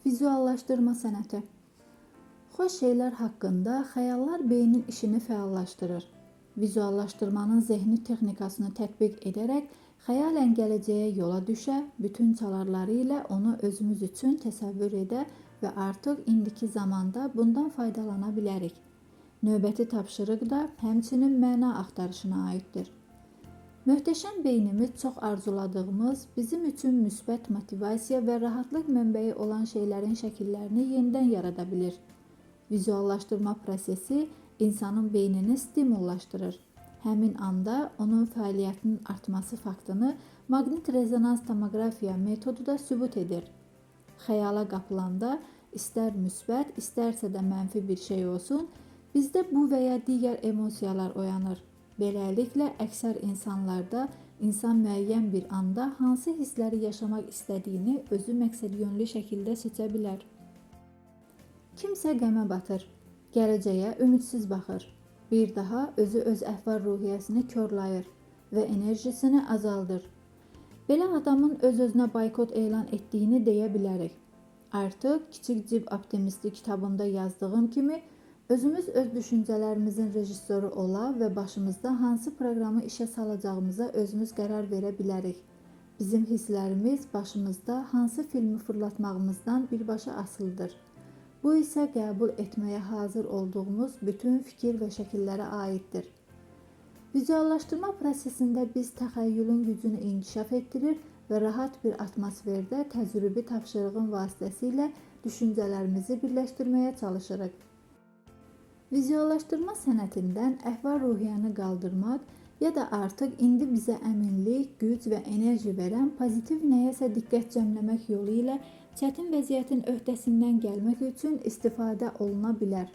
Vizuallaşdırma sənəti. Xoş şeylər haqqında xəyallar beynin işini fəallaşdırır. Vizuallaşdırmanın zehni texnikasını tətbiq edərək xəyalən gələcəyə yola düşə, bütün çalarları ilə onu özümüz üçün təsəvvür edə və artıq indiki zamanda bundan faydalana bilərik. Növbəti tapşırıq da həmçinin məna axtarışına aiddir. Möhtəşəm beynimiz çox arzuladığımız, bizim üçün müsbət motivasiya və rahatlıq mənbəyi olan şeylərin şəkillərini yenidən yarada bilir. Vizuallaşdırma prosesi insanın beynini stimullaşdırır. Həmin anda onun fəaliyyətinin artması faktını maqnit rezonans tomoqrafiya metodu da sübut edir. Xəyala qapılanda istər müsbət, istərsə də mənfi bir şey olsun, bizdə bu və ya digər emosiyalar oyanır. Beləliklə, əksər insanlarda insan müəyyən bir anda hansı hissləri yaşamaq istədiyini özü məqsədyönlü şəkildə seçə bilər. Kimsə qəmə batır, gələcəyə ümidsiz baxır. Bir daha özü öz əhval-ruhiyyəsini körlayır və enerjisini azaldır. Belə adamın öz-özünə boykot elan etdiyini deyə bilərik. Artıq Kiçik Cib Optimisti kitabında yazdığım kimi, özümüz öz düşüncələrimizin rejissoru ola və başımızda hansı proqramı işə salacağımıza özümüz qərar verə bilərik. Bizim hisslərimiz başımızda hansı filmi fırlatmağımızdan birbaşa asılıdır. Bu isə qəbul etməyə hazır olduğumuz bütün fikir və şəkillərə aiddir. Vizuallaşdırma prosesində biz təxəyyülün gücünü inkişaf etdirir və rahat bir atmosferdə təcrübi tapşırığın vasitəsilə düşüncələrimizi birləşdirməyə çalışırıq. Vizuallaşdırma sənətindən əhval-ruhiyyəni qaldırmaq ya da artıq indi bizə əminlik, güc və enerji verən pozitiv nəyəsə diqqət cəmləmək yolu ilə çətin vəziyyətin öhdəsindən gəlmək üçün istifadə oluna bilər.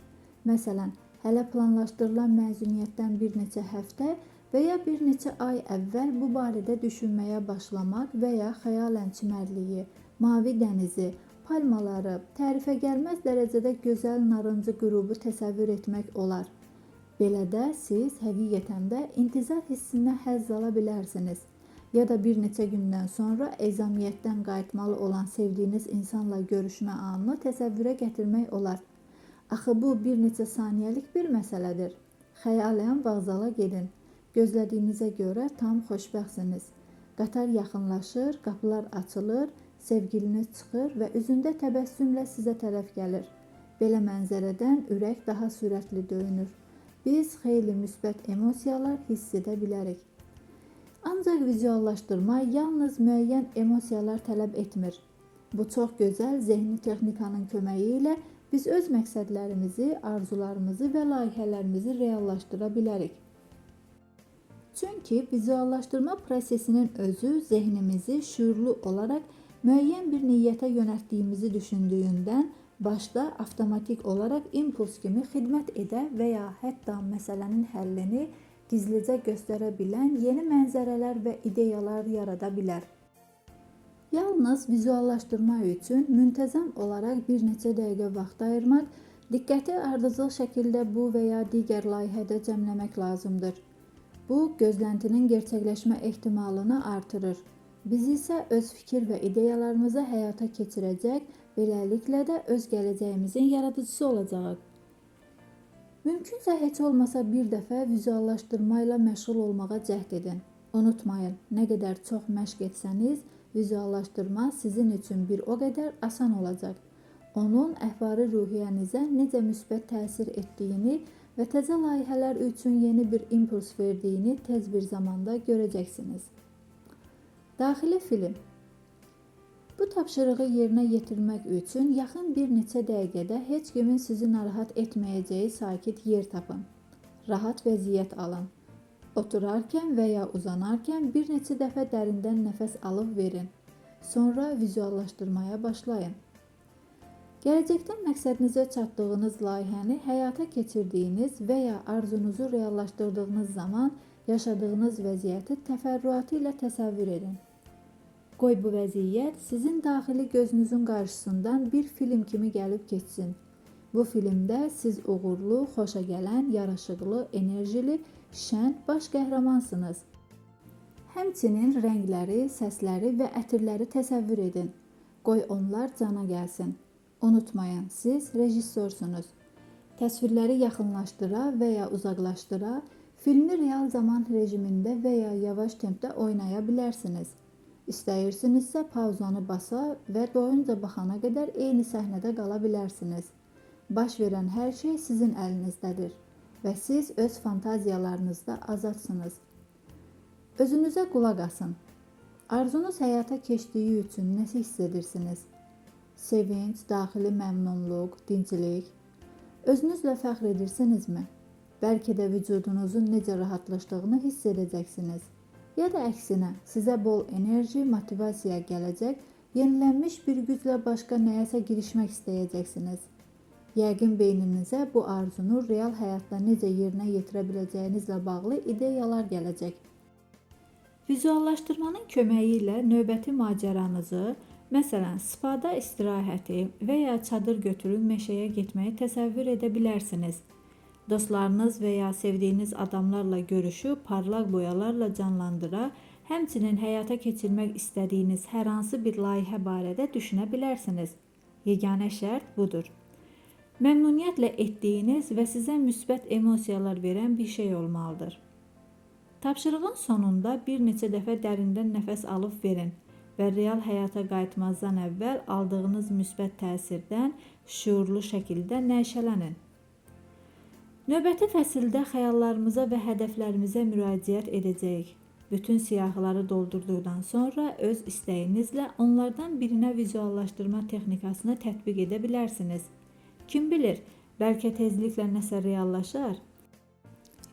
Məsələn, hələ planlaşdırılan məzuniyyətdən bir neçə həftə və ya bir neçə ay əvvəl bu barədə düşünməyə başlamaq və ya xəyalən çimərliyi, mavi dənizi, palmaları, tərifə gəlməz dərəcədə gözəl narıncı qürubu təsəvvür etmək olar. Belə də siz həqiqətən də intizar hissindən həzz ala bilərsiniz. Ya da bir neçə gündən sonra ezamiyyətdən qayıtmalı olan sevdiyiniz insanla görüşmə anını təsəvvürə gətirmək olar. Axı bu bir neçə saniyəlik bir məsələdir. Xəyalən vağzala gedin. Gözlədiyinizə görə tam xoşbəxtsiniz. Qatar yaxınlaşır, qapılar açılır, sevgiliniz çıxır və üzündə təbəssümlə sizə tərəf gəlir. Belə mənzərədən ürək daha sürətli döyünür. Biz xeyli müsbət emosiyalar hiss edə bilərik. Ancaq vizuallaşdırma yalnız müəyyən emosiyalar tələb etmir. Bu çox gözəl zehni texnikanın köməyi ilə biz öz məqsədlərimizi, arzularımızı və layihələrimizi reallaşdıra bilərik. Çünki vizuallaşdırma prosesinin özü zehnimizi şüurlu olaraq müəyyən bir niyyətə yönəltdiyimizi düşündüyündən başda avtomatik olaraq impuls kimi xidmət edə və ya hətta məsələnin həllini gizlicə göstərə bilən yeni mənzərələr və ideyalar yarada bilər. Yalnız vizuallaşdırma üçün müntəzəm olaraq bir neçə dəqiqə vaxt ayırmaq, diqqəti ardıcıl şəkildə bu və ya digər layihədə cəmləmək lazımdır. Bu, gözləntinin gerçəkləşmə ehtimalını artırır. Biz isə öz fikir və ideyalarımızı həyata keçirəcək, beləliklə də öz gələcəyimizin yaradıcısı olacağıq. Mümkünsə heç olmasa bir dəfə vizuallaşdırma ilə məşğul olmağa cəhd edin. Unutmayın, nə qədər çox məşq etsəniz, vizuallaşdırma sizin üçün bir o qədər asan olacaq. Onun əhval-ruhiyyənizə necə müsbət təsir etdiyini və təzə layihələr üçün yeni bir impuls verdiyini tez bir zamanda görəcəksiniz. Daxili film. Bu tapşırığı yerinə yetirmək üçün yaxın bir neçə dəqiqədə heç kimin sizi narahat etməyəcəyi sakit yer tapın. Rahat vəziyyət alın. Oturarkən və ya uzanarkən bir neçə dəfə dərindən nəfəs alıb verin. Sonra vizuallaşdırmaya başlayın. Gələcəkdən məqsədinizə çatdığınız layihəni həyata keçirdiyiniz və ya arzunuzu reallaşdırdığınız zaman yaşadığınız vəziyyəti təfərrüatı ilə təsəvvür edin. Qoy bu vəziyyət sizin daxili gözünüzün qarşısından bir film kimi gəlib keçsin. Bu filmdə siz uğurlu, xoşa gələn, yaraşıqlı, enerjili, şən baş qəhrəmansınız. Həmçinin rəngləri, səsləri və ətirləri təsəvvür edin. Qoy onlar cana gəlsin. Unutmayın, siz rejissorsunuz. Təsvirləri yaxınlaşdıra və ya uzaqlaşdıra, filmi real zaman rejimində və ya yavaş tempdə oynaya bilərsiniz. İstəyirsinizsə pauzanı basa və doyunca baxana qədər eyni səhnədə qala bilərsiniz. Baş verən hər şey sizin əlinizdədir və siz öz fantaziyalarınızda azadsınız. Özünüzə qulaq asın. Arzunuz həyata keçdiyi üçün nə hiss edirsiniz? Sevinç, daxili məmnunluq, dinclik. Özünüzlə fəxr edirsinizmi? Bəlkə də vücudunuzun necə rahatlaşdığını hiss edəcəksiniz. Ya da əksinə, sizə bol enerji, motivasiya gələcək, yenilənmiş bir güclə başqa nəyəsə girişmək istəyəcəksiniz. Yəqin beyninizə bu arzunu real həyatda necə yerinə yetirə biləcəyinizlə bağlı ideyalar gələcək. Vizuallaşdırmanın köməyi ilə növbəti macəranızı, məsələn, spada istirahəti və ya çadır götürüb meşəyə getməyi təsəvvür edə bilərsiniz. Dostlarınız və ya sevdiyiniz adamlarla görüşüb parlaq boyalarla canlandıra, həmçinin həyata keçirmək istədiyiniz hər hansı bir layihə barədə düşünə bilərsiniz. Yeganə şərt budur. Məmnuniyyətlə etdiyiniz və sizə müsbət emosiyalar verən bir şey olmalıdır. Tapşırığın sonunda bir neçə dəfə dərindən nəfəs alıb verin və real həyata qayıtmazdan əvvəl aldığınız müsbət təsirdən şüurlu şəkildə nəşələnin. Növbəti fəsildə xəyallarımıza və hədəflərimizə müraciət edəcəyik. Bütün siyahıları doldurduqdan sonra öz istəyinizlə onlardan birinə vizuallaşdırma texnikasını tətbiq edə bilərsiniz. Kim bilir, bəlkə tezliklə nəsə reallaşar?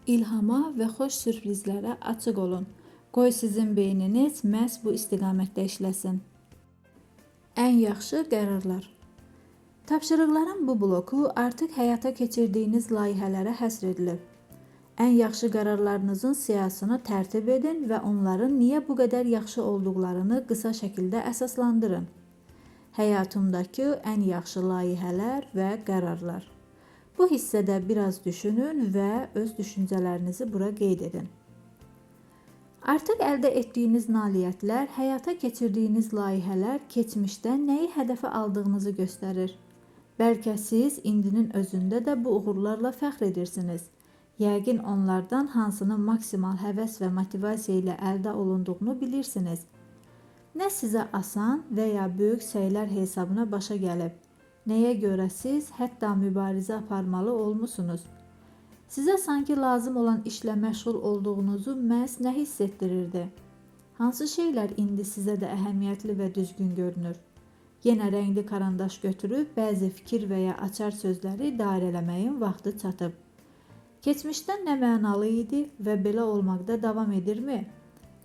İlhama və xoş sürprizlərə açıq olun. Qoy sizin beyniniz məhz bu istiqamətdə işləsin. Ən yaxşı qərarlar. Tapşırıqların bu bloku artıq həyata keçirdiyiniz layihələrə həsr edilib. Ən yaxşı qərarlarınızın siyahısını tərtib edin və onların niyə bu qədər yaxşı olduqlarını qısa şəkildə əsaslandırın. Həyatımdakı ən yaxşı layihələr və qərarlar. Bu hissədə biraz düşünün və öz düşüncələrinizi bura qeyd edin. Artıq əldə etdiyiniz nailiyyətlər, həyata keçirdiyiniz layihələr keçmişdən nəyi hədəfə aldığınızı göstərir. Bəlkə siz indinin özündə də bu uğurlarla fəxr edirsiniz. Yəqin onlardan hansının maksimal həvəs və motivasiya ilə əldə olunduğunu bilirsiniz. Nə sizə asan və ya böyük səylər hesabına başa gəlib, nəyə görə siz hətta mübarizə aparmalı olmusunuz. Sizə sanki lazım olan işlə məşğul olduğunuzu məhz nə hiss etdirirdi? Hansı şeylər indi sizə də əhəmiyyətli və düzgün görünür? Yenə rəngli karandaş götürüb bəzi fikir və ya açar sözləri dairələməyin vaxtı çatıb. Keçmişdən nə mənalı idi və belə olmaqda davam edirmi?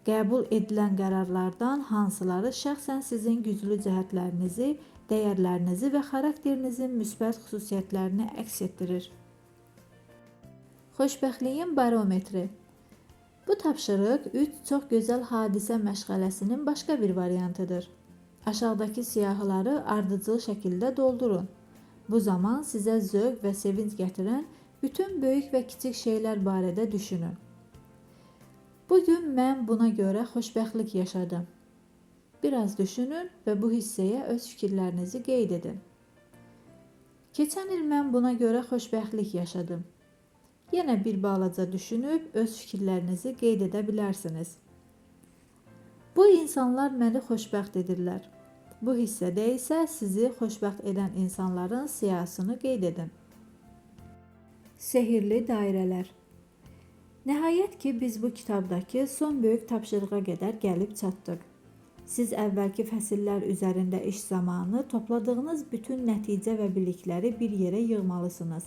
Qəbul edilən qərarlardan hansıları şəxsən sizin güclü cəhətlərinizi, dəyərlərinizi və xarakterinizin müsbət xüsusiyyətlərini əks etdirir? Xoşbəxtliyin barometri. Bu tapşırıq 3 çox gözəl hadisə məşğələsinin başqa bir variantıdır. Aşağıdakı siyahıları ardıcıl şəkildə doldurun. Bu zaman sizə zövq və sevinç gətirən bütün böyük və kiçik şeylər barədə düşünün. Bugün mən buna görə xoşbəxtlik yaşadım. Biraz düşünün və bu hissəyə öz fikirlərinizi qeyd edin. Keçən il mən buna görə xoşbəxtlik yaşadım. Yenə bir balaca düşünüb öz fikirlərinizi qeyd edə bilərsiniz. Bu insanlar məni xoşbəxt edirlər. Bu hissədə isə sizi xoşbəxt edən insanların siyahısını qeyd edin. Sehirli dairələr. Nəhayət ki, biz bu kitabdakı son böyük tapşırığa qədər gəlib çatdıq. Siz əvvəlki fəsillər üzərində iş zamanı topladığınız bütün nəticə və bilikləri bir yerə yığmalısınız.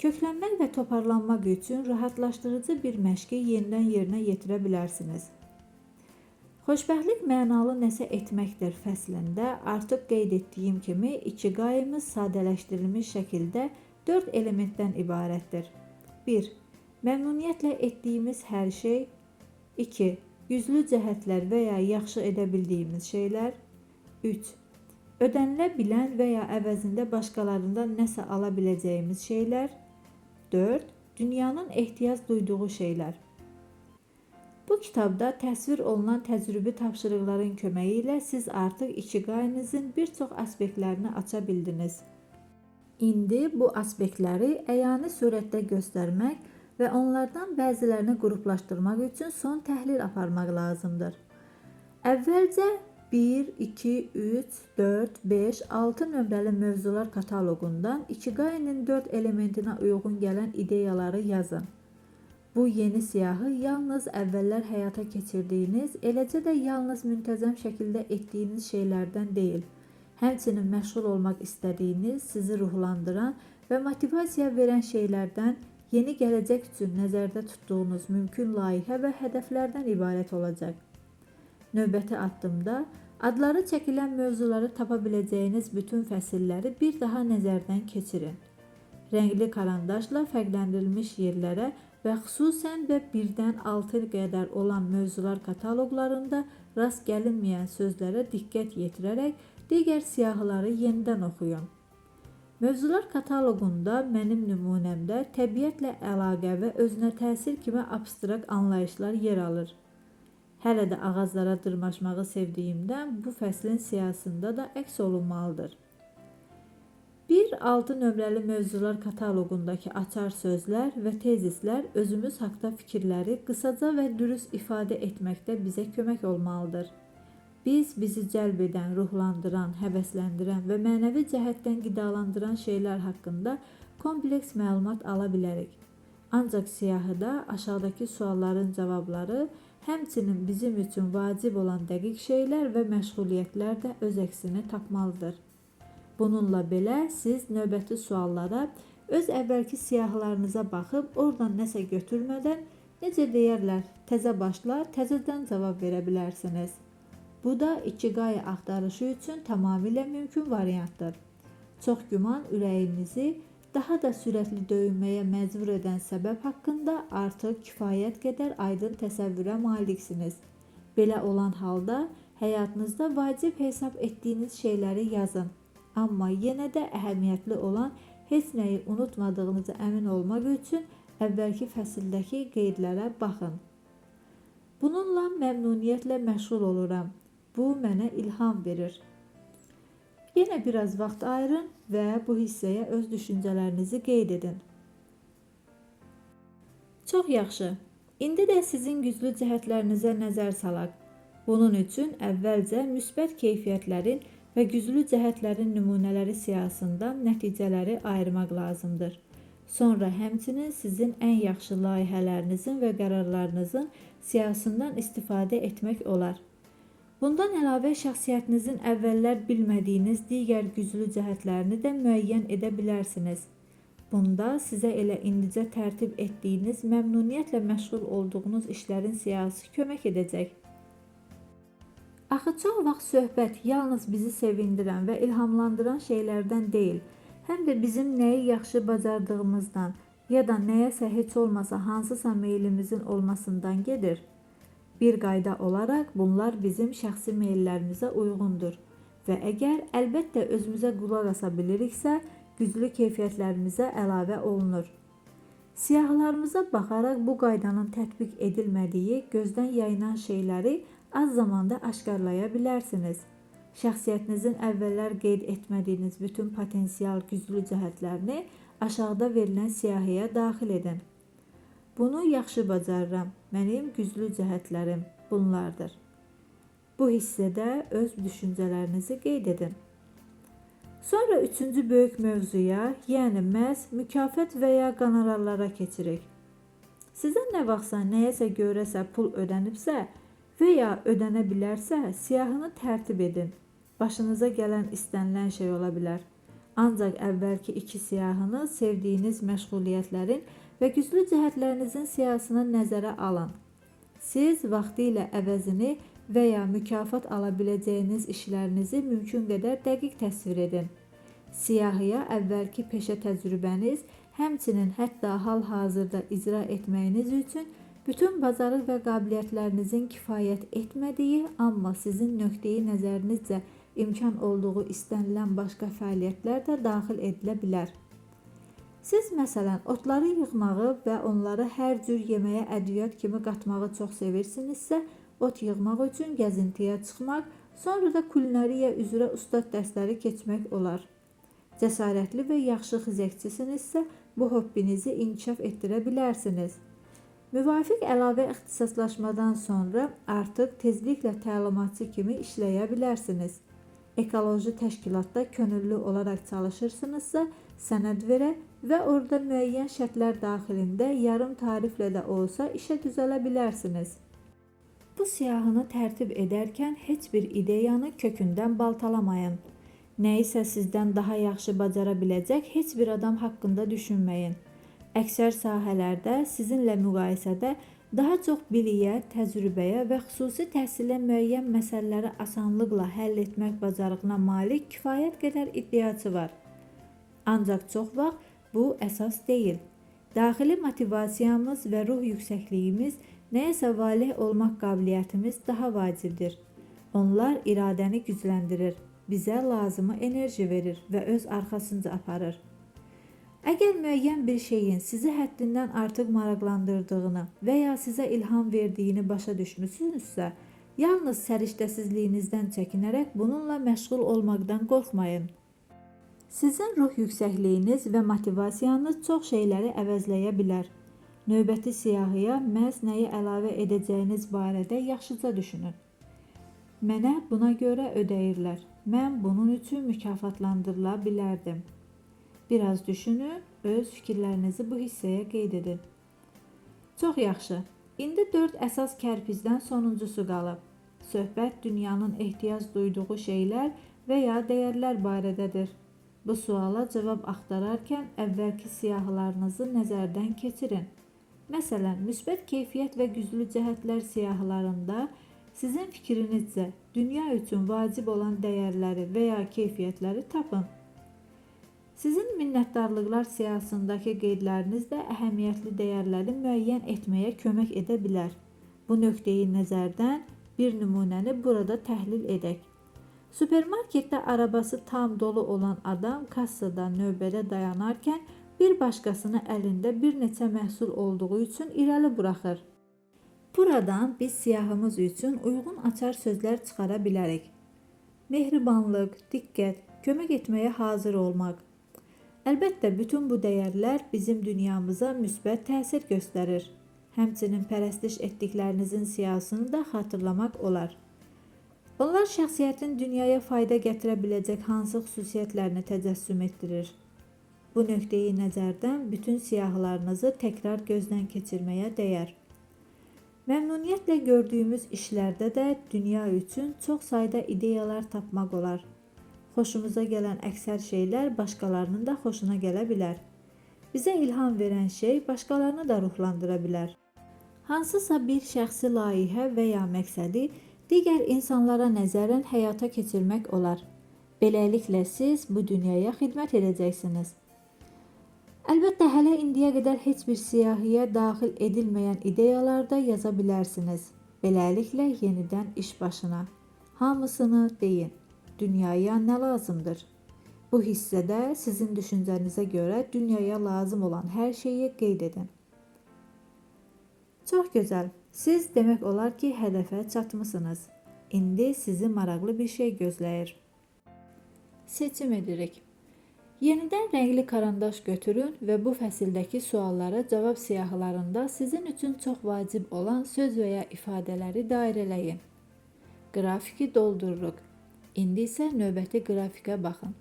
Köklənmək və toparlanmaq üçün rahatlaşdırıcı bir məşqi yenidən yerinə yetirə bilərsiniz. Xoşbəxtlik mənalı nəsə etməkdir fəslində artıq qeyd etdiyim kimi ikiqayımız sadələşdirilmiş şəkildə 4 elementdən ibarətdir. 1. Məmnuniyyətlə etdiyimiz hər şey. 2. Güclü cəhətlər və ya yaxşı edə bildiyimiz şeylər. 3. Ödənilə bilən və ya əvəzində başqalarından nəsə ala biləcəyimiz şeylər. 4. Dünyanın ehtiyac duyduğu şeylər. Bu kitabda təsvir olunan təcrübi tapşırıqların köməyi ilə siz artıq ikiqaynızın bir çox aspektlərini aça bildiniz. İndi bu aspektləri əyani surətdə göstərmək və onlardan bəzilərini qruplaşdırmaq üçün son təhlil aparmaq lazımdır. Əvvəlcə 1, 2, 3, 4, 5, 6 nömrəli mövzular kataloqundan ikiqayının 4 elementinə uyğun gələn ideyaları yazın. Bu yeni siyahı yalnız əvvəllər həyata keçirdiyiniz, eləcə də yalnız müntəzəm şəkildə etdiyiniz şeylərdən deyil, həmçinin məşğul olmaq istədiyiniz, sizi ruhlandıran və motivasiya verən şeylərdən, yeni gələcək üçün nəzərdə tutduğunuz mümkün layihə və hədəflərdən ibarət olacaq. Növbəti addımda adları çəkilən mövzuları tapa biləcəyiniz bütün fəsilləri bir daha nəzərdən keçirin. Rəngli karandaşla fərqləndirilmiş yerlərə və xüsusən də 1-dən 6 qədər olan mövzular kataloqlarında rast gəlinməyən sözlərə diqqət yetirərək digər siyahıları yenidən oxuyun. Mövzular kataloqunda mənim nümunəmdə təbiətlə əlaqə və özünə təsir kimi abstrakt anlayışlar yer alır. Hələ də ağaclara dırmaşmağı sevdiyimdən bu fəslin siyahısında da əks olunmalıdır. 1-6 nömrəli mövzular kataloqundakı açar sözlər və tezislər özümüz haqda fikirləri qısaca və dürüst ifadə etməkdə bizə kömək olmalıdır. Biz bizi cəlb edən, ruhlandıran, həvəsləndirən və mənəvi cəhətdən qidalandıran şeylər haqqında kompleks məlumat ala bilərik. Ancaq siyahıda aşağıdakı sualların cavabları, həmçinin bizim üçün vacib olan dəqiq şeylər və məşğuliyyətlər də öz əksini tapmalıdır. Bununla belə siz növbəti suallara öz əvvəlki siyahılarınıza baxıb oradan nəsə götürmədən, necə deyərlər, təzə başla, təzədən cavab verə bilərsiniz. Bu da ikiqay axtarışı üçün tamamilə mümkün variantdır. Çox güman ürəyinizi daha da sürətli döyünməyə məcbur edən səbəb haqqında artıq kifayət qədər aydın təsəvvürə maliksiniz. Belə olan halda həyatınızda vacib hesab etdiyiniz şeyləri yazın. Amma yenə də əhəmiyyətli olan heç nəyi unutmadığınızı əmin olmaq üçün əvvəlki fəsildəki qeydlərə baxın. Bununla məmnuniyyətlə məşğul oluram. Bu mənə ilham verir. Yenə biraz vaxt ayırın və bu hissəyə öz düşüncələrinizi qeyd edin. Çox yaxşı. İndi də sizin güclü cəhətlərinizə nəzər salaq. Bunun üçün əvvəlcə müsbət keyfiyyətlərin və güclü cəhətlərin nümunələri siyahısından nəticələri ayırmaq lazımdır. Sonra həmçinin sizin ən yaxşı layihələrinizin və qərarlarınızın siyahısından istifadə etmək olar. Bundan əlavə şəxsiyyətinizin əvvəllər bilmədiyiniz digər güclü cəhətlərini də müəyyən edə bilərsiniz. Bunda sizə elə indicə tərtib etdiyiniz, məmnuniyyətlə məşğul olduğunuz işlərin siyahısı kömək edəcək. Axı çox vaxt söhbət yalnız bizi sevindirən və ilhamlandıran şeylərdən deyil, həm də bizim nəyi yaxşı bacardığımızdan ya da nəyəsə heç olmasa hansısa meylimizin olmasından gedir. Bir qayda olaraq bunlar bizim şəxsi meyllərimizə uyğundur və əgər əlbəttə özümüzə qulaq asa biliriksə, güclü keyfiyyətlərimizə əlavə olunur. Siyahılarımıza baxaraq bu qaydanın tətbiq edilmədiyi gözdən yayınan şeyləri az zamanda aşkarlaya bilərsiniz. Şəxsiyyətinizin əvvəllər qeyd etmədiyiniz bütün potensial güclü cəhətlərini aşağıda verilən siyahıya daxil edin. Bunu yaxşı bacarıram. Mənim güclü cəhətlərim bunlardır. Bu hissədə öz düşüncələrinizi qeyd edin. Sonra üçüncü böyük mövzuya, yəni məhz mükafat və ya qonorarlara keçirik. Sizə nə vaxtsa nəyəsə görəsə pul ödənibsə və ya ödənə bilərsə, siyahını tərtib edin. Başınıza gələn istənilən şey ola bilər. Ancaq əvvəlki iki siyahını sevdiyiniz məşğuliyyətlərin və güclü cəhətlərinizin siyahısını nəzərə alın. Siz vaxtilə əvəzini və ya mükafat ala biləcəyiniz işlərinizi mümkün qədər dəqiq təsvir edin. Siyahıya əvvəlki peşə təcrübəniz, həmçinin hətta hal-hazırda icra etməyiniz üçün bütün bacarıq və qabiliyyətlərinizin kifayət etmədiyi, amma sizin nöqteyi nəzərinizcə imkan olduğu istənilən başqa fəaliyyətlər də daxil edilə bilər. Siz məsələn otları yığmağı və onları hər cür yeməyə ədviyyat kimi qatmağı çox sevirsinizsə, ot yığmaq üçün gəzintiyə çıxmaq, sonra da kulinariya üzrə ustad dərsləri keçmək olar. Cəsarətli və yaxşı xizəkçisinizsə, bu hobbinizi inkişaf etdirə bilərsiniz. Müvafiq əlavə ixtisaslaşmadan sonra artıq tezliklə təlimatçı kimi işləyə bilərsiniz. Ekoloji təşkilatda könüllü olaraq çalışırsınızsa, sənəd verə və orada müəyyən şərtlər daxilində yarım tariflə də olsa işə düzələ bilərsiniz. Bu siyahını tərtib edərkən heç bir ideyanı kökündən baltalamayın. Nəyisə sizdən daha yaxşı bacara biləcək heç bir adam haqqında düşünməyin. Əksər sahələrdə sizinlə müqayisədə daha çox biliyə, təcrübəyə və xüsusi təhsilə müəyyən məsələləri asanlıqla həll etmək bacarığına malik kifayət qədər iddiaçı var. Ancaq çox vaxt bu əsas deyil. Daxili motivasiyamız və ruh yüksəkliyimiz, nəyəsə valeh olmaq qabiliyyətimiz daha vacibdir. Onlar iradəni gücləndirir, bizə lazımı enerji verir və öz arxasınca aparır. Əgər müəyyən bir şeyin sizi həddindən artıq maraqlandırdığını və ya sizə ilham verdiyini başa düşmüsünüzsə, yalnız səriştəsizliyinizdən çəkinərək bununla məşğul olmaqdan qorxmayın. Sizin ruh yüksəkliyiniz və motivasiyanız çox şeyləri əvəzləyə bilər. Növbəti siyahıya məhz nəyi əlavə edəcəyiniz barədə yaxşıca düşünün. Mənə buna görə ödəyirlər. Mən bunun üçün mükafatlandırıla bilərdim. Biraz düşünün, öz fikirlərinizi bu hissəyə qeyd edin. Çox yaxşı. İndi 4 əsas kərpicdən sonuncusu qalıb. Söhbət dünyanın ehtiyac duyduğu şeylər və ya dəyərlər barədədir. Bu suala cavab axtararkən əvvəlki siyahılarınızı nəzərdən keçirin. Məsələn, müsbət keyfiyyət və güclü cəhətlər siyahılarında sizin fikrinizcə dünya üçün vacib olan dəyərləri və ya keyfiyyətləri tapın. Sizin minnətdarlıqlar siyahısındakı qeydləriniz də əhəmiyyətli dəyərləri müəyyən etməyə kömək edə bilər. Bu nöqteyi nəzərdən bir nümunəni burada təhlil edək. Supermarketdə arabası tam dolu olan adam kassada növbədə dayanarkən bir başqasını əlində bir neçə məhsul olduğu üçün irəli buraxır. Buradan biz siyahımız üçün uyğun açar sözlər çıxara bilərik. Mehribanlıq, diqqət, kömək etməyə hazır olmaq. Əlbəttə, bütün bu dəyərlər bizim dünyamıza müsbət təsir göstərir. Həmçinin pərəstiş etdiklərinizin siyahısını da xatırlamaq olar. Onlar şəxsiyyətin dünyaya fayda gətirə biləcək hansı xüsusiyyətlərini təcəssüm etdirir. Bu nöqteyi nəzərdən bütün siyahılarınızı təkrar gözdən keçirməyə dəyər. Məmnuniyyətlə gördüyümüz işlərdə də dünya üçün çox sayda ideyalar tapmaq olar. Xoşumuza gələn əksər şeylər başqalarının da xoşuna gələ bilər. Bizə ilham verən şey başqalarını da ruhlandıra bilər. Hansısa bir şəxsi layihə və ya məqsədi digər insanlara nəzərən həyata keçirmək olar. Beləliklə siz bu dünyaya xidmət edəcəksiniz. Əlbəttə, hələ indiyə qədər heç bir siyahıya daxil edilməyən ideyalar da yaza bilərsiniz. Beləliklə yenidən iş başına. Hamısını deyin. Dünyaya nə lazımdır? Bu hissədə sizin düşüncənizə görə dünyaya lazım olan hər şeyi qeyd edin. Çox gözəl. Siz demək olar ki, hədəfə çatmısınız. İndi sizi maraqlı bir şey gözləyir. Seçim edirik. Yenidən rəngli karandaş götürün və bu fəsildəki suallara cavab siyahılarında sizin üçün çox vacib olan söz və ya ifadələri dairələyin. Qrafiki doldururuq. İndi isə növbəti qrafikə baxın.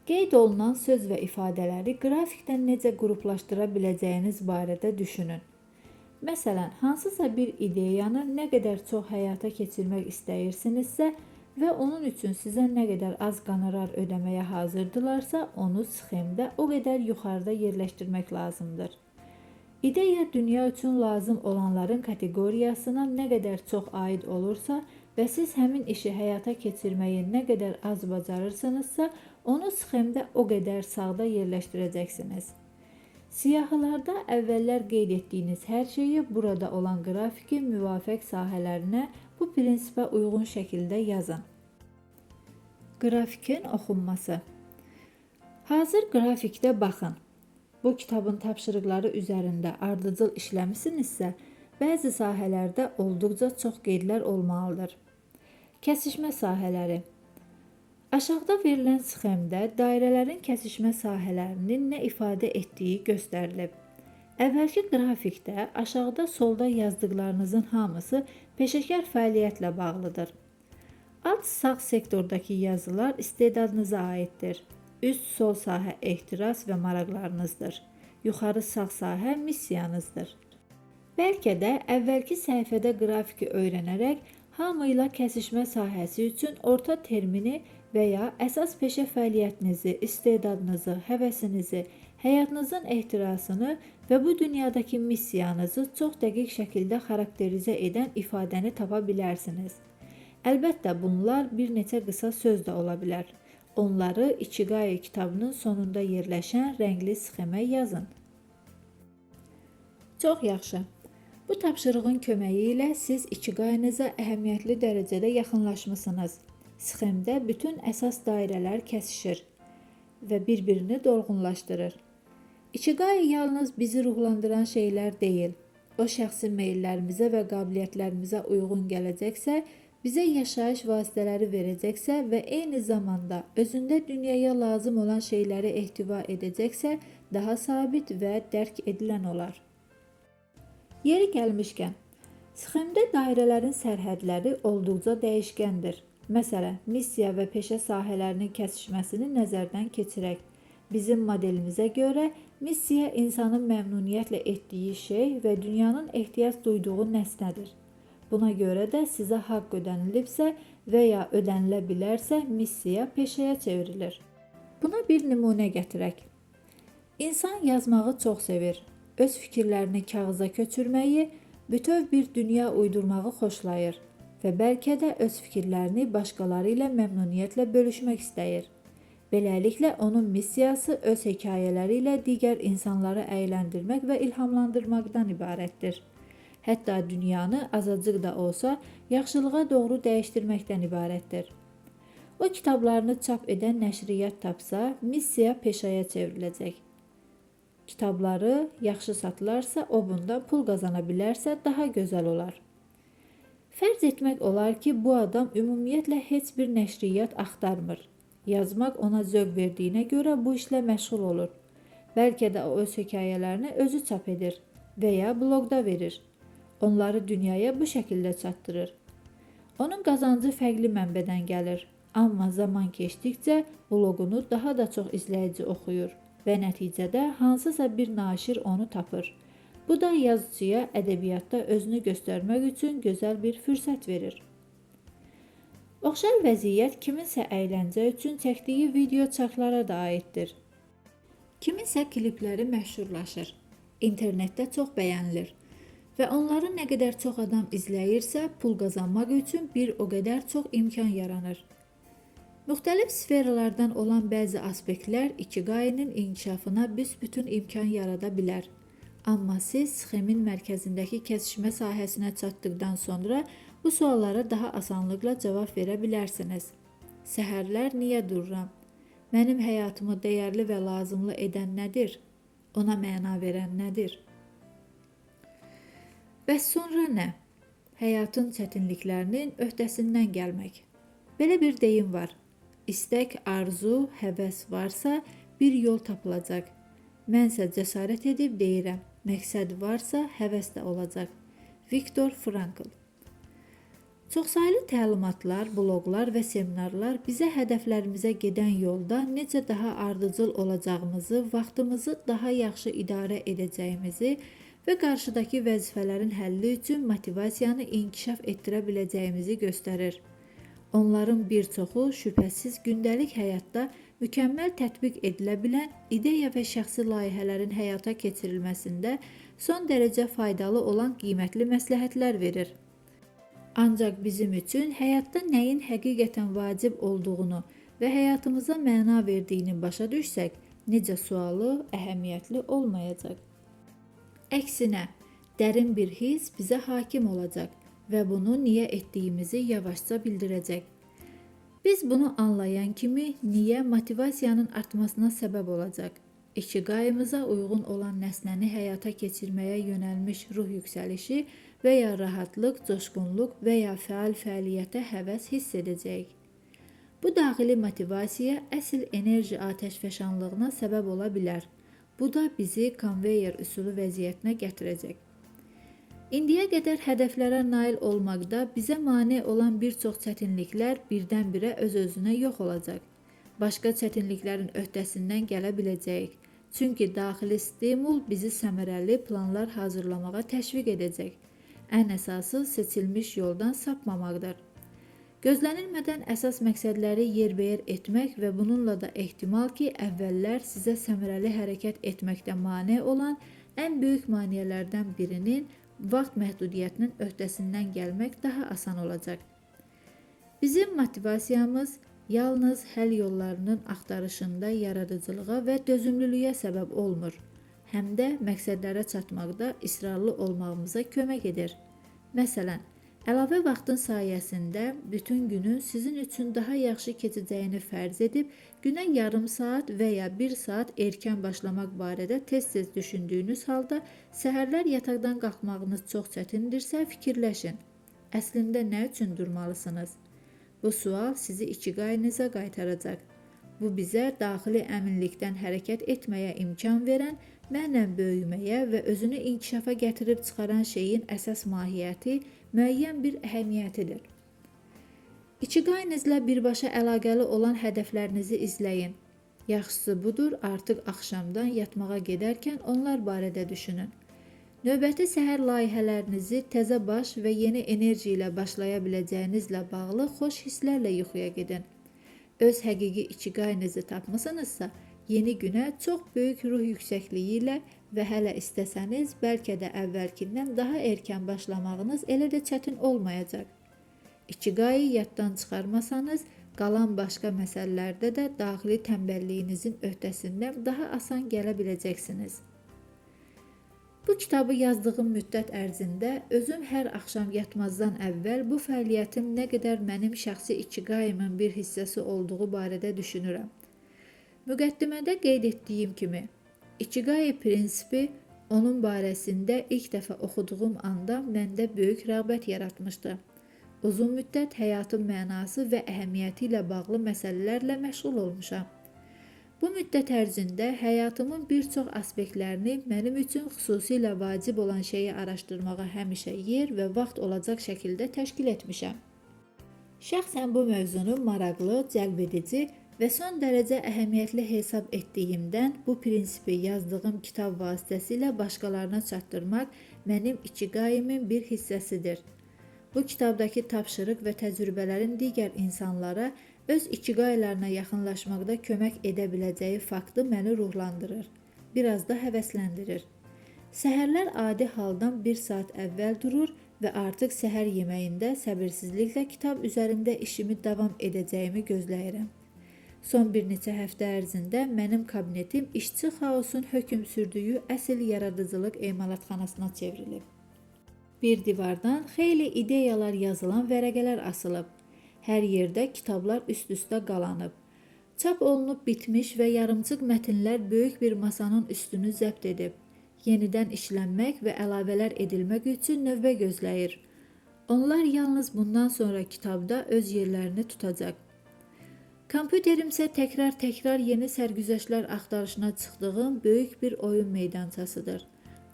Qeyd olunan söz və ifadələri qrafikdən necə qruplaşdıra biləcəyiniz barədə düşünün. Məsələn, hansısa bir ideyanı nə qədər çox həyata keçirmək istəyirsinizsə və onun üçün sizə nə qədər az qonorar ödəməyə hazırdılarsa, onu sxemdə o qədər yuxarıda yerləşdirmək lazımdır. İdeya dünya üçün lazım olanların kateqoriyasına nə qədər çox aid olursa və siz həmin işi həyata keçirməyi nə qədər az bacarırsınızsa, onu sxemdə o qədər sağda yerləşdirəcəksiniz. Siyahılarda əvvəllər qeyd etdiyiniz hər şeyi burada olan qrafikin müvafiq sahələrinə bu prinsipə uyğun şəkildə yazın. Qrafikin oxunması. Hazır qrafikdə baxın. Bu kitabın tapşırıqları üzərində ardıcıl işləmisinizsə, bəzi sahələrdə olduqca çox qeydlər olmalıdır. Kəsişmə sahələri. Aşağıda verilən sxemdə dairələrin kəsişmə sahələrinin nə ifadə etdiyi göstərilib. Əvvəlki qrafikdə aşağıda solda yazdıqlarınızın hamısı peşəkar fəaliyyətlə bağlıdır. Alt sağ sektordakı yazılar istedadınıza aiddir. Üst sol sahə ehtiras və maraqlarınızdır. Yuxarı sağ sahə missiyanızdır. Bəlkə də əvvəlki səhifədə qrafiki öyrənərək hamı ilə kəsişmə sahəsi üçün orta termini və ya əsas peşə fəaliyyətinizi, istedadınızı, həvəsinizi, həyatınızın ehtirasını və bu dünyadakı missiyanızı çox dəqiq şəkildə xarakterizə edən ifadəni tapa bilərsiniz. Əlbəttə, bunlar bir neçə qısa söz də ola bilər. Onları Ikigai kitabının sonunda yerləşən rəngli sxemə yazın. Çox yaxşı. Bu tapşırığın köməyi ilə siz Ikigai'nizə əhəmiyyətli dərəcədə yaxınlaşmısınız. Sxemdə bütün əsas dairələr kəsişir və bir-birini dolğunlaşdırır. Ikigai yalnız bizi ruhlandıran şeylər deyil. O şəxsi meyllərimizə və qabiliyyətlərimizə uyğun gələcəksə, bizə yaşayış vasitələri verəcəksə və eyni zamanda özündə dünyaya lazım olan şeyləri ehtiva edəcəksə, daha sabit və dərk edilən olar. Yeri gəlmişkən, sxemdə dairələrin sərhədləri olduqca dəyişkəndir. Məsələn, missiya və peşə sahələrinin kəsişməsini nəzərdən keçirək. Bizim modelimizə görə missiya insanın məmnuniyyətlə etdiyi şey və dünyanın ehtiyac duyduğu nəsnədir. Buna görə də sizə haqq ödənilibsə və ya ödənilə bilərsə, missiya peşəyə çevrilir. Buna bir nümunə gətirək. İnsan yazmağı çox sevir. Öz fikirlərini kağıza köçürməyi, bütöv bir dünya uydurmağı xoşlayır və bəlkə də öz fikirlərini başqaları ilə məmnuniyyətlə bölüşmək istəyir. Beləliklə, onun missiyası öz hekayələri ilə digər insanları əyləndirmək və ilhamlandırmaqdan ibarətdir. Hətta dünyanı azacıq da olsa yaxşılığa doğru dəyişdirməkdən ibarətdir. O kitablarını çap edən nəşriyyat tapsa, missiya peşəyə çevriləcək. Kitabları yaxşı satılarsa, o bundan pul qazana bilərsə daha gözəl olar. Fərz etmək olar ki, bu adam ümumiyyətlə heç bir nəşriyyat axtarmır. Yazmaq ona zövq verdiyinə görə bu işlə məşğul olur. Bəlkə də o öz hekayələrini özü çap edir və ya bloqda verir. Onları dünyaya bu şəkildə çatdırır. Onun qazancı fərqli mənbədən gəlir, amma zaman keçdikcə bloqunu daha da çox izləyici oxuyur və nəticədə hansısa bir naşir onu tapır. Bu da yazıcıya ədəbiyyatda özünü göstərmək üçün gözəl bir fürsət verir. Oxşar vəziyyət kiminsə əyləncə üçün çəkdiyi video çarxlara da aiddir. Kiminsə klipləri məşhurlaşır, internetdə çox bəyənilir və onları nə qədər çox adam izləyirsə, pul qazanmaq üçün bir o qədər çox imkan yaranır. Müxtəlif sferalardan olan bəzi aspektlər Ikigai'nin inkişafına büsbütün imkan yarada bilər. Amma siz sxemin mərkəzindəki kəsişmə sahəsinə çatdıqdan sonra bu suallara daha asanlıqla cavab verə bilərsiniz. Səhərlər niyə dururam? Mənim həyatımı dəyərli və lazımlı edən nədir? Ona məna verən nədir? Bəs sonra nə? Həyatın çətinliklərinin öhdəsindən gəlmək. Belə bir deyim var. İstək, arzu, həvəs varsa bir yol tapılacaq. Mənsə cəsarət edib deyirəm, məqsəd varsa həvəs də olacaq. Viktor Frankl. Çoxsaylı təlimatlar, bloqlar və seminarlar bizə hədəflərimizə gedən yolda necə daha ardıcıl olacağımızı, vaxtımızı daha yaxşı idarə edəcəyimizi və qarşıdakı vəzifələrin həlli üçün motivasiyanı inkişaf etdirə biləcəyimizi göstərir. Onların bir çoxu şübhəsiz gündəlik həyatda mükəmməl tətbiq edilə bilən ideya və şəxsi layihələrin həyata keçirilməsində son dərəcə faydalı olan qiymətli məsləhətlər verir. Ancaq bizim üçün həyatda nəyin həqiqətən vacib olduğunu və həyatımıza məna verdiyini başa düşsək, necə sualı əhəmiyyətli olmayacaq. Əksinə, dərin bir his bizə hakim olacaq və bunu niyə etdiyimizi yavaşca bildirəcək. Biz bunu anlayan kimi niyə motivasiyanın artmasına səbəb olacaq? İkiqayımıza uyğun olan nəsnəni həyata keçirməyə yönəlmiş ruh yüksəlişi və ya rahatlıq, coşqunluq və ya fəal fəaliyyətə həvəs hiss edəcəyik. Bu daxili motivasiya əsl enerji atəşfəşanlığına səbəb ola bilər. Bu da bizi konveyer üsulu vəziyyətinə gətirəcək. İndiyə qədər hədəflərə nail olmaqda bizə mane olan bir çox çətinliklər birdən-birə öz-özünə yox olacaq. Başqa çətinliklərin öhdəsindən gələ biləcəyik. Çünki daxili stimul bizi səmərəli planlar hazırlamağa təşviq edəcək. Ən əsası seçilmiş yoldan sapmamaqdır. Gözlənilmədən əsas məqsədləri yerbəyer etmək və bununla da ehtimal ki, əvvəllər sizə səmərəli hərəkət etməkdə mane olan ən böyük maneələrdən birinin vaxt məhdudiyyətinin öhdəsindən gəlmək daha asan olacaq. Bizim motivasiyamız yalnız həll yollarının axtarışında yaradıcılığa və dözümlülüyə səbəb olmur, həm də məqsədlərə çatmaqda israrlı olmağımıza kömək edir. Məsələn, əlavə vaxtın sayəsində bütün günün sizin üçün daha yaxşı keçəcəyini fərz edib, günə yarım saat və ya 1 saat erkən başlamaq barədə tez-tez düşündüyünüz halda səhərlər yataqdan qalxmağınız çox çətindirsə fikirləşin. Əslində nə üçün durmalısınız? Bu sual sizi ikiqayınıza qaytaracaq. Bu bizə daxili əminlikdən hərəkət etməyə imkan verən, mənən böyüməyə və özünü inkişafa gətirib çıxaran şeyin əsas mahiyyəti, müəyyən bir əhəmiyyətidir. İkiqayınızla birbaşa əlaqəli olan hədəflərinizi izləyin. Yaxşısı budur, artıq axşamdan yatmağa gedərkən onlar barədə düşünün. Növbəti səhər layihələrinizi təzə baş və yeni enerji ilə başlaya biləcəyinizlə bağlı xoş hisslərlə yuxuya gedin. Öz həqiqi ikiqayınızı tapmısınızsa, yeni günə çox böyük ruh yüksəkliyi ilə və hələ istəsəniz, bəlkə də əvvəlkindən daha erkən başlamağınız elə də çətin olmayacaq. İkiqayı yaddan çıxarmasanız, qalan başqa məsələlərdə də daxili tənbəlliyinizin öhdəsindən daha asan gələ biləcəksiniz. Bu kitabı yazdığım müddət ərzində özüm hər axşam yatmazdan əvvəl bu fəaliyyətim nə qədər mənim şəxsi ikiqayımın bir hissəsi olduğu barədə düşünürəm. Müqəddimədə qeyd etdiyim kimi, ikiqay prinsipi onun barəsində ilk dəfə oxuduğum anda məndə böyük rəğbət yaratmışdı. Uzun müddət həyatın mənası və əhəmiyyəti ilə bağlı məsələlərlə məşğul olmuşam. Bu müddət ərzində həyatımın bir çox aspektlərini mənim üçün xüsusilə vacib olan şeyi araşdırmağa həmişə yer və vaxt olacaq şəkildə təşkil etmişəm. Şəxsən bu mövzunu maraqlı, cəlbedici və son dərəcə əhəmiyyətli hesab etdiyimdən bu prinsipi yazdığım kitab vasitəsilə başqalarına çatdırmaq mənim ikiqayımın bir hissəsidir. Bu kitabdakı tapşırıq və təcrübələrin digər insanlara öz ikiqaylarına yaxınlaşmaqda kömək edə biləcəyi faktı məni ruhlandırır, biraz da həvəsləndirir. Səhərlər adi haldan 1 saat əvvəl durur və artıq səhər yeməyində səbirsizliklə kitab üzərində işimi davam edəcəyimi gözləyirəm. Son bir neçə həftə ərzində mənim kabinetim işçi xaosun hökm sürdüyü əsl yaradıcılıq emalatxanasına çevrilib. Bir divardan xeyli ideyalar yazılan vərəqələr asılıb. Hər yerdə kitablar üst-üstə qalanıb. Çap olunub bitmiş və yarımçıq mətnlər böyük bir masanın üstünü zəbt edib. Yenidən işlənmək və əlavələr edilmək üçün növbə gözləyir. Onlar yalnız bundan sonra kitabda öz yerlərini tutacaq. Kompüterimsə təkrar yeni sərgüzəştlər axtarışına çıxdığım böyük bir oyun meydançasıdır.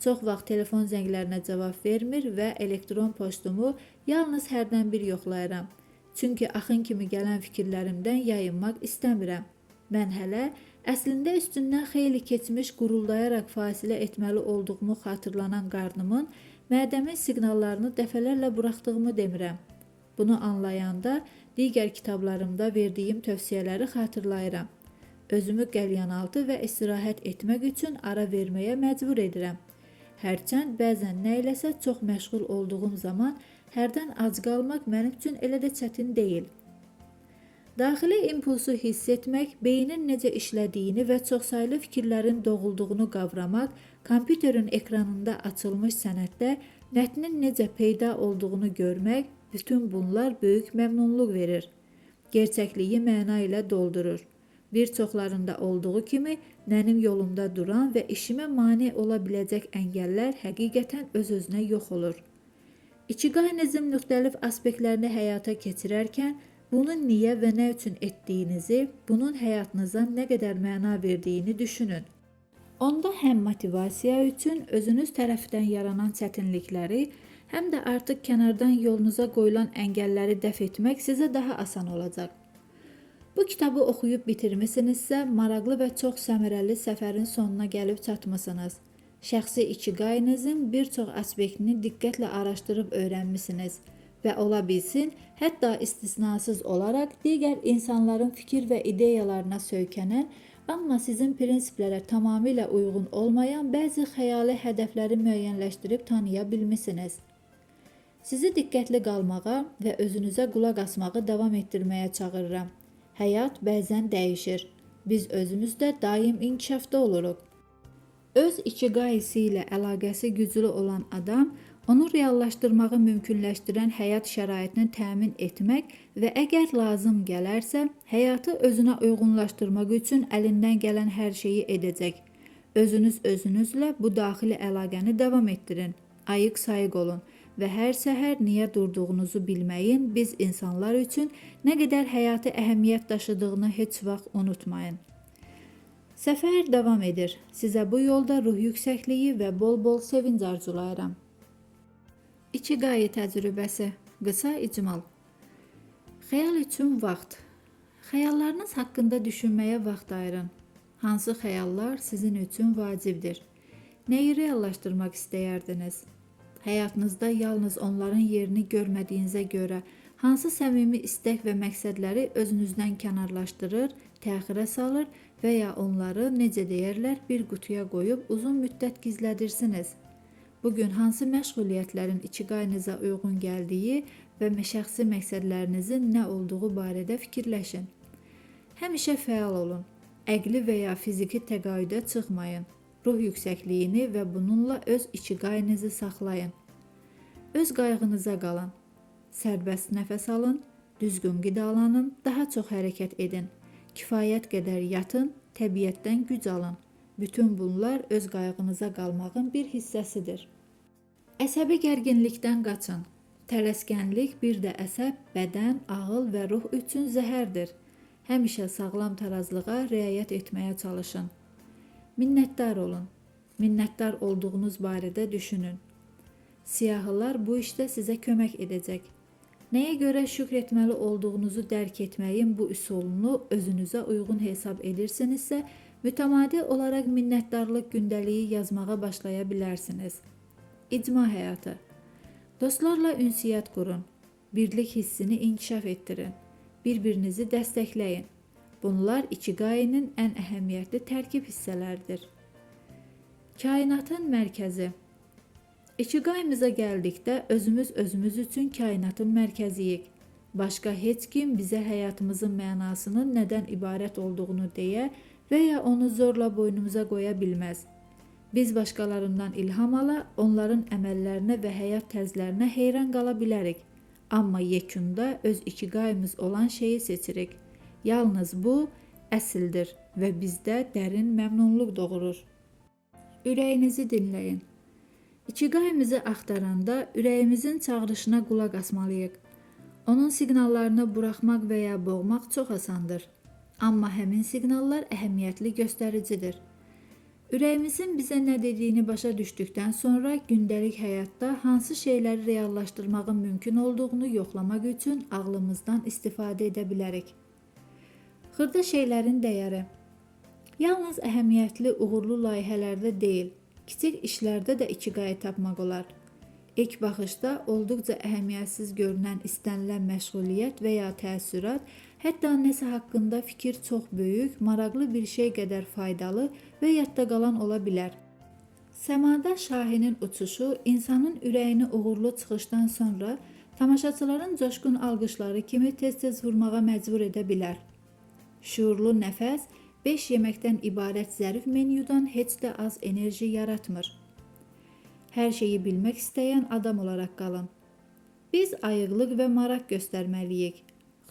Çox vaxt telefon zənglərinə cavab vermir və elektron poçtumu yalnız hərdən bir yoxlayıram. Çünki axın kimi gələn fikirlərimdən yayınmaq istəmirəm. Mən hələ əslində üstündən xeyli keçmiş quruldayaraq fasilə etməli olduğumu xatırlanan qarnımın mədəmin siqnallarını dəfələrlə buraxdığımı demirəm. Bunu anlayanda digər kitablarımda verdiyim tövsiyələri xatırlayıram. Özümü qəlyanaltı və istirahət etmək üçün ara verməyə məcbur edirəm. Hərçənd bəzən nə eləsə çox məşğul olduğum zaman hərdən ac qalmaq mənim üçün elə də çətin deyil. Daxili impulsu hiss etmək, beynin necə işlədiyini və çoxsaylı fikirlərin doğulduğunu qavramaq, kompüterin ekranında açılmış sənəddə mətnin necə peyda olduğunu görmək, bütün bunlar böyük məmnunluq verir. gerçəkliyi məna ilə doldurur. Bir çoxlarında olduğu kimi mənim yolumda duran və işimə mane ola biləcək əngəllər həqiqətən öz-özünə yox olur. İkiqaynizm müxtəlif aspektlərini həyata keçirərkən bunu niyə və nə üçün etdiyinizi, bunun həyatınıza nə qədər məna verdiyini düşünün. Onda həm motivasiya üçün özünüz tərəfindən yaranan çətinlikləri, həm də artıq kənardan yolunuza qoyulan əngəlləri dəf etmək sizə daha asan olacaq. Bu kitabı oxuyub bitirmisinizsə, maraqlı və çox səmərəli səfərin sonuna gəlib çatmısınız. Şəxsi ikiqaynizm bir çox aspektini diqqətlə araşdırıb öyrənmisiniz və ola bilsin, hətta istisnasız olaraq digər insanların fikir və ideyalarına söykənən, amma sizin prinsiplərə tamamilə uyğun olmayan bəzi xəyali hədəfləri müəyyənləşdirib tanıya bilmisiniz. Sizi diqqətli qalmağa və özünüzə qulaq asmağı davam etdirməyə çağırıram. Həyat bəzən dəyişir. Biz özümüz də daim inkişafda oluruq. Öz ikiqayisi ilə əlaqəsi güclü olan adam, onu reallaşdırmağı mümkünləşdirən həyat şəraitini təmin etmək və əgər lazım gələrsə, həyatı özünə uyğunlaşdırmaq üçün əlindən gələn hər şeyi edəcək. Özünüz özünüzlə bu daxili əlaqəni davam etdirin. Ayıq-sayıq olun və hər səhər niyə durduğunuzu bilməyin, biz insanlar üçün nə qədər həyati əhəmiyyət daşıdığını heç vaxt unutmayın. Səfər davam edir. Sizə bu yolda ruh yüksəkliyi və bol-bol sevinc arzulayıram. İkiqayi təcrübəsi. Qısa icmal. Xəyal üçün vaxt. Xəyallarınız haqqında düşünməyə vaxt ayırın. Hansı xəyallar sizin üçün vacibdir? Nəyi reallaşdırmaq istəyərdiniz? Həyatınızda yalnız onların yerini görmədiyinizə görə hansı səmimi istək və məqsədləri özünüzdən kənarlaşdırır, təxirə salır və ya onları, necə deyərlər, bir qutuya qoyub uzun müddət gizlədirsiniz? Bugün hansı məşğuliyyətlərin ikiqaynıza uyğun gəldiyi və şəxsi məqsədlərinizin nə olduğu barədə fikirləşin. Həmişə fəal olun. Əqli və ya fiziki təqaüdə çıxmayın. Ruh yüksəkliyini və bununla öz ikiqaynızı saxlayın. Öz qayğınıza qalın. Sərbəst nəfəs alın, düzgün qidalanın, daha çox hərəkət edin. Kifayət qədər yatın, təbiətdən güc alın. Bütün bunlar öz qayğınıza qalmağın bir hissəsidir. Əsəbi gərginlikdən qaçın. Tələskənlik bir də əsəb, bədən, ağıl və ruh üçün zəhərdir. Həmişə sağlam tarazlığa riayət etməyə çalışın. Minnətdar olun. Minnətdar olduğunuz barədə düşünün. Siyahılar bu işdə sizə kömək edəcək. Nəyə görə şükr etməli olduğunuzu dərk etməyin bu üsulunu özünüzə uyğun hesab edirsinizsə, mütəmadi olaraq minnətdarlıq gündəliyi yazmağa başlaya bilərsiniz. İcma həyatı. Dostlarla ünsiyyət qurun. Birlik hissini inkişaf etdirin. Bir-birinizi dəstəkləyin. Bunlar ikiqayinin ən əhəmiyyətli tərkib hissələridir. Kainatın mərkəzi. İkiqayımıza gəldikdə özümüz üçün kainatın mərkəziyik. Başqa heç kim bizə həyatımızın mənasının nədən ibarət olduğunu deyə və ya onu zorla boynumuza qoya bilməz. Biz başqalarından ilham ala, onların əməllərinə və həyat tərzlərinə heyran qala bilərik. Amma yekunda öz ikiqayımız olan şeyi seçirik. Yalnız bu əsildir və bizdə dərin məmnunluq doğurur. Ürəyinizi dinləyin. İkiqayımızı axtaranda ürəyimizin çağrışına qulaq asmalıyıq. Onun siqnallarını buraxmaq və ya boğmaq çox asandır. Amma həmin siqnallar əhəmiyyətli göstəricidir. Ürəyimizin bizə nə dediyini başa düşdükdən sonra gündəlik həyatda hansı şeyləri reallaşdırmağın mümkün olduğunu yoxlamaq üçün ağlımızdan istifadə edə bilərik. Xırda şeylərin dəyəri. Yalnız əhəmiyyətli, uğurlu layihələrdə deyil, kiçik işlərdə də ikiqayı tapmaq olar. İlk baxışda olduqca əhəmiyyətsiz görünən istənilən məşğuliyyət və ya təəssürat, hətta nəsə haqqında fikir çox böyük, maraqlı bir şey qədər faydalı və yadda qalan ola bilər. Səmada şahinin uçuşu insanın ürəyini uğurlu çıxışdan sonra tamaşaçıların coşqun alqışları kimi tez-tez vurmağa məcbur edə bilər. Şuurlu nəfəs 5 yeməkdən ibarət zərif menyudan heç də az enerji yaratmır. Hər şeyi bilmək istəyən adam olaraq qalın. Biz ayıqlıq və maraq göstərməliyik.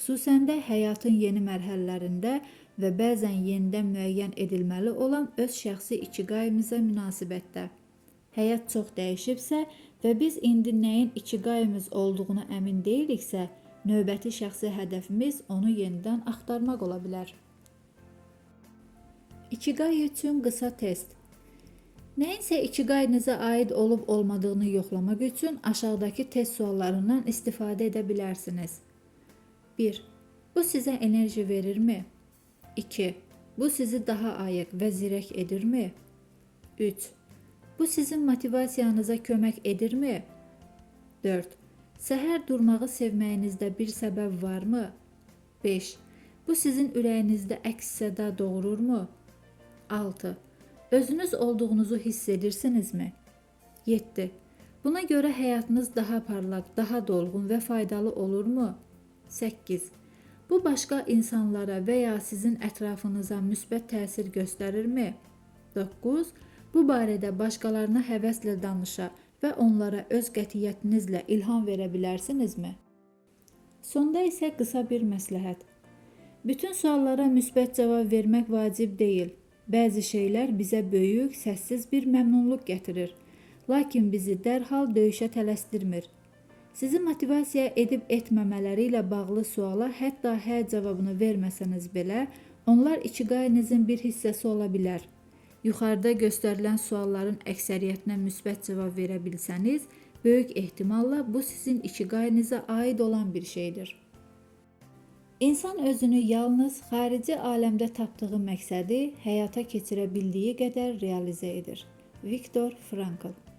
xüsusən də həyatın yeni mərhələlərində və bəzən yenidən müəyyən edilməli olan öz şəxsi ikiqaymıza münasibətdə. Həyat çox dəyişibsə və biz indi nəyin ikiqayımız olduğunu əmin deyiliksə, növbəti şəxsi hədəfimiz onu yenidən axtarmaq ola bilər. İkiqay üçün qısa test. Nəyinsə ikiqayınıza aid olub olmadığını yoxlamaq üçün aşağıdakı test suallarından istifadə edə bilərsiniz. 1. Bu sizə enerji verirmi? 2. Bu sizi daha ayıq və zirək edirmi? 3. Bu sizin motivasiyanıza kömək edirmi? 4. Səhər durmağı sevməyinizdə bir səbəb varmı? 5. Bu sizin ürəyinizdə əks-səda doğururmu? 6. Özünüz olduğunuzu hiss edirsinizmi? 7. Buna görə həyatınız daha parlaq, daha dolğun və faydalı olurmu? 8. Bu başqa insanlara və ya sizin ətrafınıza müsbət təsir göstərirmi? 9. Bu barədə başqalarına həvəslə danışa və onlara öz qətiyyətinizlə ilham verə bilərsinizmi? Sonda isə qısa bir məsləhət. Bütün suallara müsbət cavab vermək vacib deyil. Bəzi şeylər bizə böyük, səssiz bir məmnunluq gətirir, lakin bizi dərhal döyüşə tələsdirmir. Sizi motivasiya edib etməmələri ilə bağlı suala hətta hə cavabını verməsəniz belə, onlar ikiqayınızın bir hissəsi ola bilər. Yuxarıda göstərilən sualların əksəriyyətinə müsbət cavab verə bilsəniz, böyük ehtimalla bu sizin ikiqayınıza aid olan bir şeydir. İnsan özünü yalnız xarici aləmdə tapdığı məqsədi həyata keçirə bildiyi qədər realizə edir. Viktor Frankl.